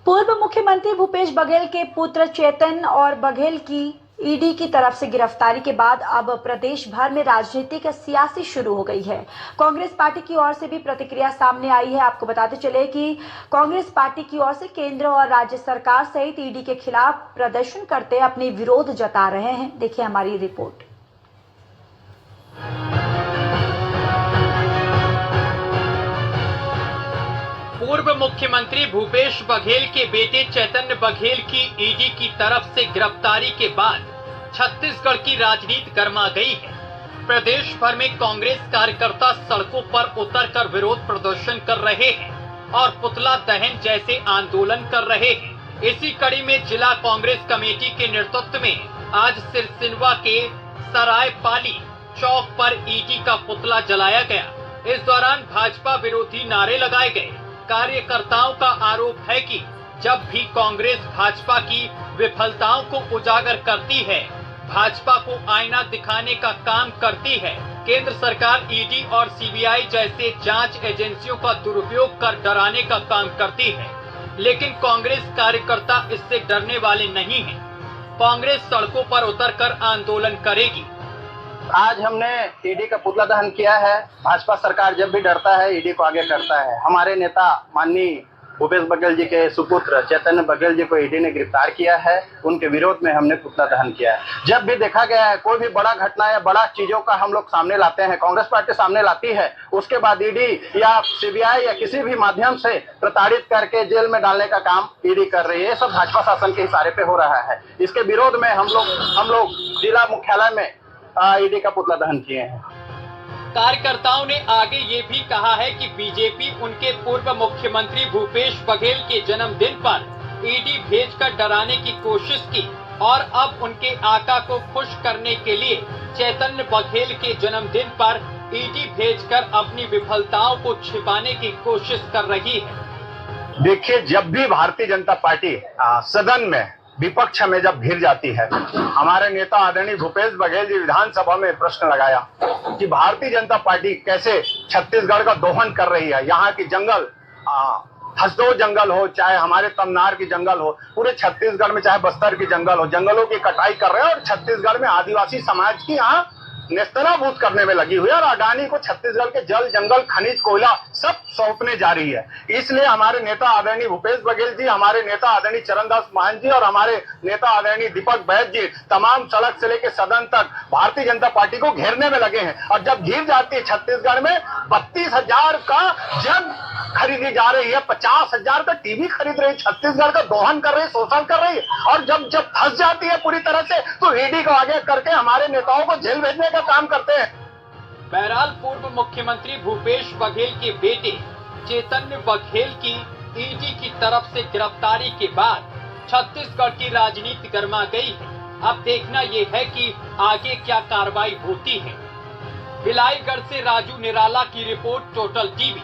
पूर्व मुख्यमंत्री भूपेश बघेल के पुत्र चेतन और बघेल की ईडी की तरफ से गिरफ्तारी के बाद अब प्रदेश भर में राजनीतिक सियासी शुरू हो गई है। कांग्रेस पार्टी की ओर से भी प्रतिक्रिया सामने आई है। आपको बताते चले कि कांग्रेस पार्टी की ओर से केंद्र और राज्य सरकार सहित ईडी के खिलाफ प्रदर्शन करते अपने विरोध जता रहे हैं। देखिए हमारी रिपोर्ट। पूर्व मुख्यमंत्री भूपेश बघेल के बेटे चैतन्य बघेल की ईडी की तरफ से गिरफ्तारी के बाद छत्तीसगढ़ की राजनीति गर्मा गई है। प्रदेश भर में कांग्रेस कार्यकर्ता सड़कों पर उतरकर विरोध प्रदर्शन कर रहे हैं और पुतला दहन जैसे आंदोलन कर रहे हैं। इसी कड़ी में जिला कांग्रेस कमेटी के नेतृत्व में आज सिरसिनवा के सरायपाली चौक पर ईडी का पुतला जलाया गया। इस दौरान भाजपा विरोधी नारे लगाए गए। कार्यकर्ताओं का आरोप है कि जब भी कांग्रेस भाजपा की विफलताओं को उजागर करती है, भाजपा को आईना दिखाने का काम करती है। केंद्र सरकार ईडी और सीबीआई जैसे जांच एजेंसियों का दुरुपयोग कर डराने का काम करती है, लेकिन कांग्रेस कार्यकर्ता इससे डरने वाले नहीं हैं। कांग्रेस सड़कों पर उतरकर आंदोलन करेगी। आज हमने ईडी का पुतला दहन किया है। भाजपा सरकार जब भी डरता है, ईडी को आगे करता है। हमारे नेता माननीय भूपेश बघेल जी के सुपुत्र चैतन्य बघेल जी को ईडी ने गिरफ्तार किया है। उनके विरोध में हमने पुतला दहन किया है। जब भी देखा गया है कोई भी बड़ा घटना या बड़ा चीजों का हम लोग सामने लाते हैं, कांग्रेस पार्टी सामने लाती है, उसके बाद ईडी या सीबीआई या किसी भी माध्यम से प्रताड़ित करके जेल में डालने का काम ईडी कर रही है। ये सब भाजपा शासन के इशारे पे हो रहा है। इसके विरोध में हम लोग जिला मुख्यालय में ईडी का पुतला दहन किए हैं। कार्यकर्ताओं ने आगे ये भी कहा है कि बीजेपी उनके पूर्व मुख्यमंत्री भूपेश बघेल के जन्मदिन पर ईडी भेजकर डराने की कोशिश की और अब उनके आका को खुश करने के लिए चैतन्य बघेल के जन्मदिन पर ईडी भेजकर अपनी विफलताओं को छिपाने की कोशिश कर रही है। देखिए, जब भी भारतीय जनता पार्टी सदन में विपक्ष में जब घिर जाती है, हमारे नेता आदरणीय भूपेश बघेल जी विधानसभा में प्रश्न लगाया कि भारतीय जनता पार्टी कैसे छत्तीसगढ़ का दोहन कर रही है। यहाँ की जंगल, हसदो जंगल हो, चाहे हमारे तमनार की जंगल हो, पूरे छत्तीसगढ़ में चाहे बस्तर की जंगल हो, जंगलों की कटाई कर रहे हैं और छत्तीसगढ़ में आदिवासी समाज की यहाँ नेस्तनाबूद करने में लगी हुई है और अडानी को छत्तीसगढ़ के जल, जंगल, खनिज, कोयला सब सौंपने जा रही है। इसलिए हमारे नेता आदरणीय भूपेश बघेल जी, हमारे नेता आदरणीय चरणदास महंत जी और हमारे नेता आदरणीय दीपक बैद जी तमाम सड़क से लेकर सदन तक भारतीय जनता पार्टी को घेरने में लगे हैं। और जब घिर जाती है छत्तीसगढ़ में 32,000 का जग खरीदी जा रही है, 50,000 का टीवी खरीद रही है, छत्तीसगढ़ का दोहन कर रही है, शोषण कर रही है, और जब फंस जाती है पूरी तरह से तो ईडी को आगे करके हमारे नेताओं को जेल भेजने का काम करते हैं। बहरहाल पूर्व मुख्यमंत्री भूपेश बघेल के बेटे चैतन्य बघेल की ईडी की तरफ से गिरफ्तारी के बाद छत्तीसगढ़ की राजनीति गर्मा गई है। अब देखना ये है कि आगे क्या कार्रवाई होती है। भिलाईगढ़ से राजू निराला की रिपोर्ट, टोटल टीवी।